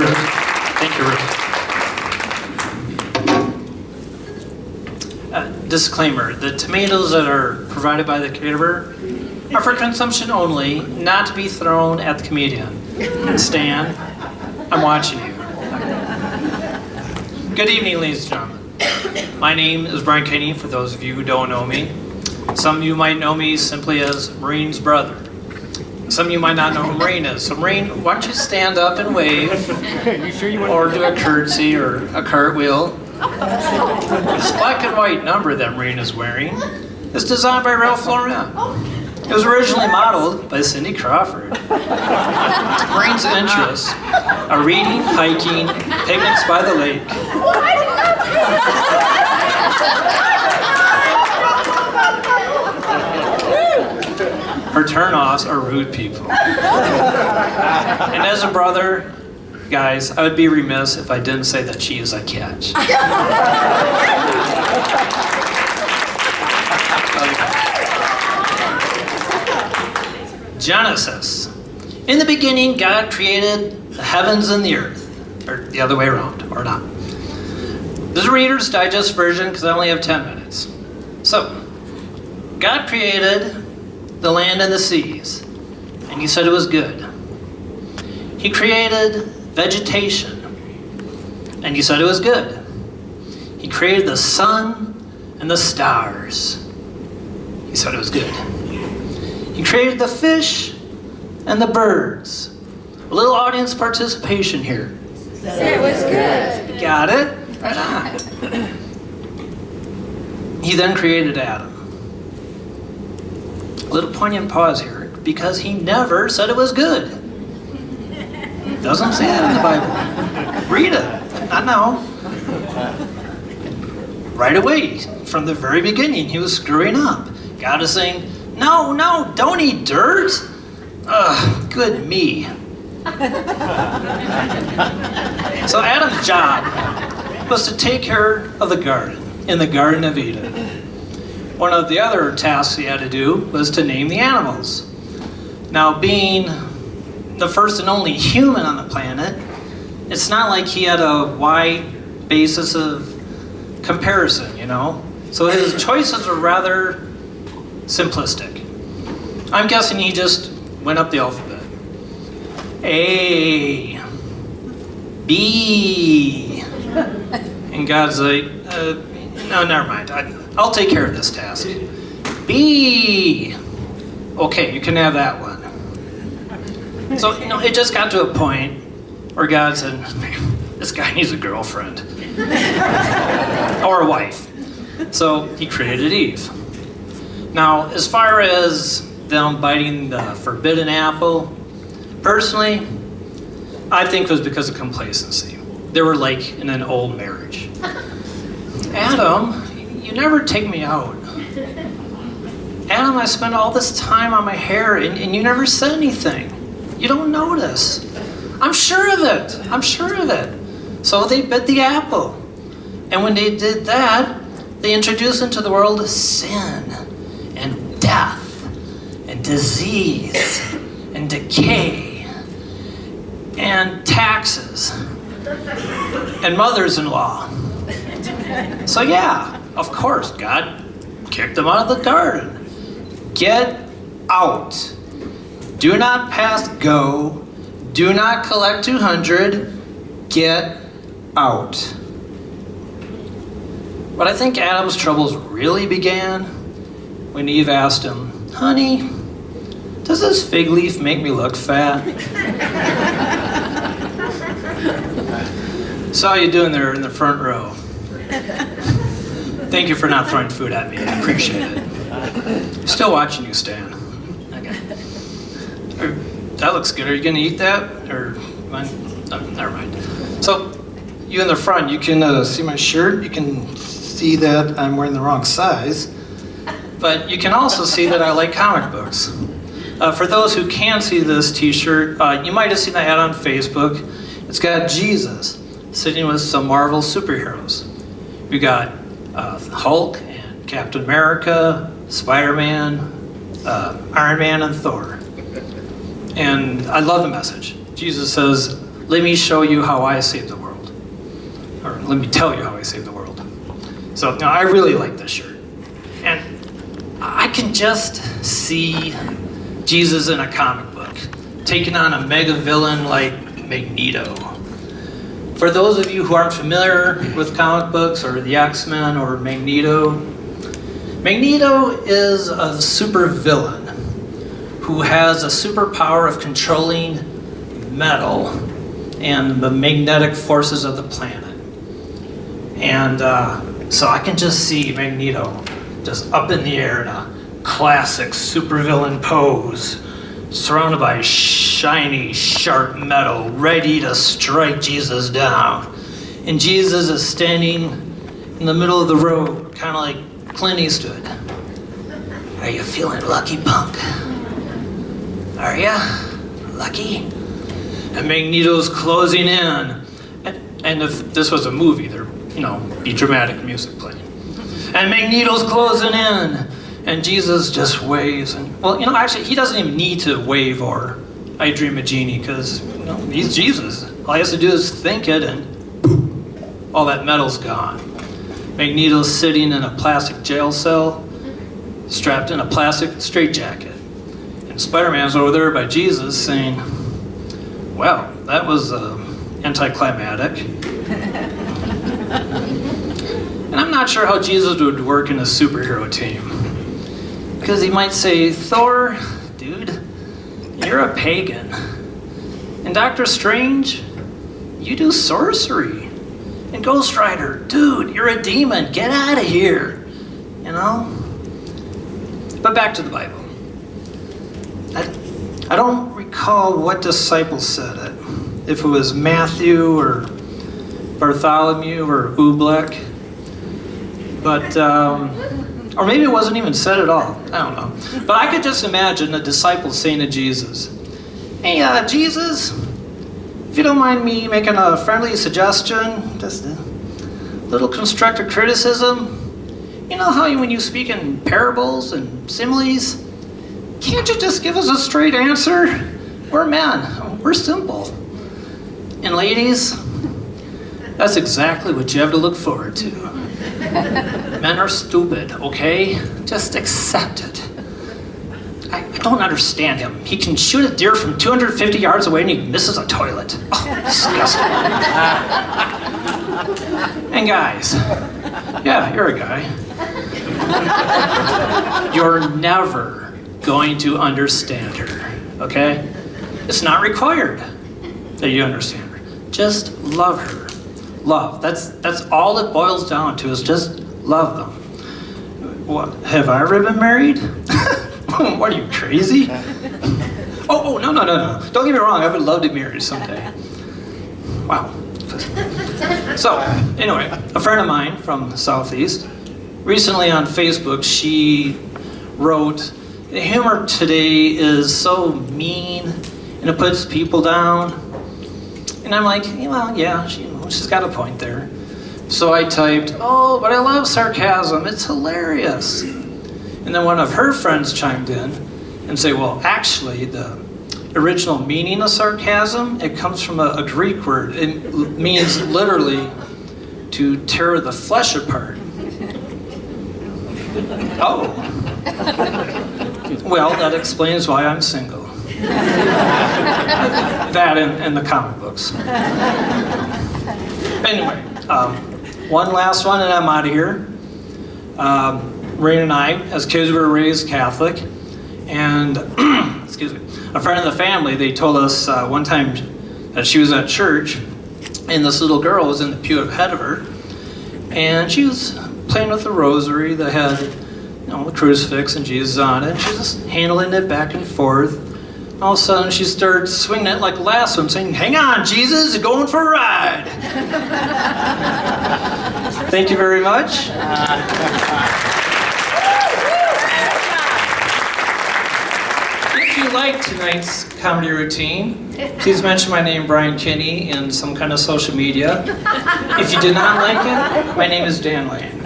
Thank you, Rick. Disclaimer, the tomatoes that are provided by the caterer are for consumption only, not to be thrown at the comedian. Stan, I'm watching you. Good evening, ladies and gentlemen. My name is Brian Kinney, for those of you who don't know me. Some of you might know me simply as Marine's brother. Some of you might not know who Marine is. So Marine, why don't you stand up and wave, or do a curtsy or a cartwheel. This black and white number that Marine is wearing is designed by Ralph Lauren. It was originally modeled by Cindy Crawford. Marine's interests are reading, hiking, picnics by the lake. Her turn-offs are rude people. And as a brother, guys, I would be remiss if I didn't say that she is a catch. Genesis. In the beginning, God created the heavens and the earth. Or the other way around, or not. This is a Reader's Digest version because I only have 10 minutes. So, God created the land and the seas, and He said it was good. He created vegetation, and He said it was good. He created the sun and the stars. He said it was good. He created the fish and the birds. A little audience participation here. It was good. Got it? Right on. He then created Adam. A little poignant pause here, because he never said it was good. Doesn't say that in the Bible. Read it. I know. Right away, from the very beginning, he was screwing up. God is saying, no, don't eat dirt. Ugh, good me. So Adam's job was to take care of the garden, in the Garden of Eden. One of the other tasks he had to do was to name the animals. Now, being the first and only human on the planet, it's not like he had a wide basis of comparison, you know? So his choices are rather simplistic. I'm guessing he just went up the alphabet. A, B, and God's like, no, never mind. I'll take care of this task. B, okay, you can have that one. So, it just got to a point where God said, this guy needs a girlfriend. Or a wife. So he created Eve. Now, as far as them biting the forbidden apple, personally, I think it was because of complacency. They were like in an old marriage. Adam, you never take me out. Adam, I spend all this time on my hair and you never said anything. You don't notice. I'm sure of it. So they bit the apple. And when they did that, they introduced into the world sin and death and disease and decay and taxes and mothers-in-law. So yeah, of course, God kicked them out of the garden. Get out. Do not pass go. Do not collect 200. Get out. But I think Adam's troubles really began when Eve asked him, honey, does this fig leaf make me look fat? Saw you doing there in the front row. Thank you for not throwing food at me. I appreciate it. Still watching you, Stan. Okay. That looks good. Are you going to eat that? Or mine? No, never mind. So, you in the front, you can see my shirt. You can see that I'm wearing the wrong size. But you can also see that I like comic books. For those who can see this t-shirt, you might have seen the ad on Facebook. It's got Jesus sitting with some Marvel superheroes. We got Hulk and Captain America, Spider-Man, Iron Man, and Thor. And I love the message. Jesus says, let me show you how I saved the world. Or let me tell you how I saved the world. So now I really like this shirt. And I can just see Jesus in a comic book, taking on a mega villain like Magneto. For those of you who aren't familiar with comic books or the X-Men or Magneto, Magneto is a super villain who has a superpower of controlling metal and the magnetic forces of the planet. And so I can just see Magneto just up in the air in a classic supervillain pose, surrounded by shiny, sharp metal, ready to strike Jesus down. And Jesus is standing in the middle of the road, kind of like Clint Eastwood. Are you feeling lucky, punk? Are ya? Lucky? And Magneto's closing in. And if this was a movie, there'd, be dramatic music playing. And Magneto's closing in. And Jesus just waves. And, actually, he doesn't even need to wave or I Dream of Jeannie, because, he's Jesus. All he has to do is think it, and boom, all that metal's gone. Magneto's sitting in a plastic jail cell, strapped in a plastic straitjacket. And Spider-Man's over there by Jesus saying, well, that was anticlimactic. And I'm not sure how Jesus would work in a superhero team. Because he might say, Thor, dude, you're a pagan. And Doctor Strange, you do sorcery. And Ghost Rider, dude, you're a demon, get out of here. But back to the Bible. I don't recall what disciple said it. If it was Matthew or Bartholomew or Oobleck. But, or maybe it wasn't even said at all. I don't know. But I could just imagine a disciple saying to Jesus, hey, Jesus, if you don't mind me making a friendly suggestion, just a little constructive criticism. You know how when you speak in parables and similes, can't you just give us a straight answer? We're men. We're simple. And ladies, that's exactly what you have to look forward to. Men are stupid, okay? Just accept it. I don't understand him. He can shoot a deer from 250 yards away and he misses a toilet. Oh, disgusting. And guys, yeah, you're a guy. You're never going to understand her, okay? It's not required that you understand her. Just love her. Love. That's all it boils down to, is just love them. What, have I ever been married? What, are you crazy? Oh, no. Don't get me wrong, I would love to be married someday. Wow. So, anyway, a friend of mine from the Southeast, recently on Facebook, she wrote, the humor today is so mean and it puts people down. And I'm like, well, yeah, she's got a point there. So I typed, oh, but I love sarcasm, it's hilarious. And then one of her friends chimed in and said, well, actually, the original meaning of sarcasm, it comes from a Greek word. It means literally to tear the flesh apart. Oh. Well, that explains why I'm single. That and the comic books. Anyway, one last one and I'm out of here. Rain and I, as kids, were raised Catholic. And, excuse me, a friend of the family, they told us one time that she was at church and this little girl was in the pew ahead of her. And she was playing with the rosary that had, the crucifix and Jesus on it. And she was just handling it back and forth. All of a sudden, she started swinging it like a lasso and saying, hang on, Jesus, you're going for a ride. Thank you very much. If you like tonight's comedy routine, please mention my name, Brian Kinney, in some kind of social media. If you did not like it, my name is Dan Lane.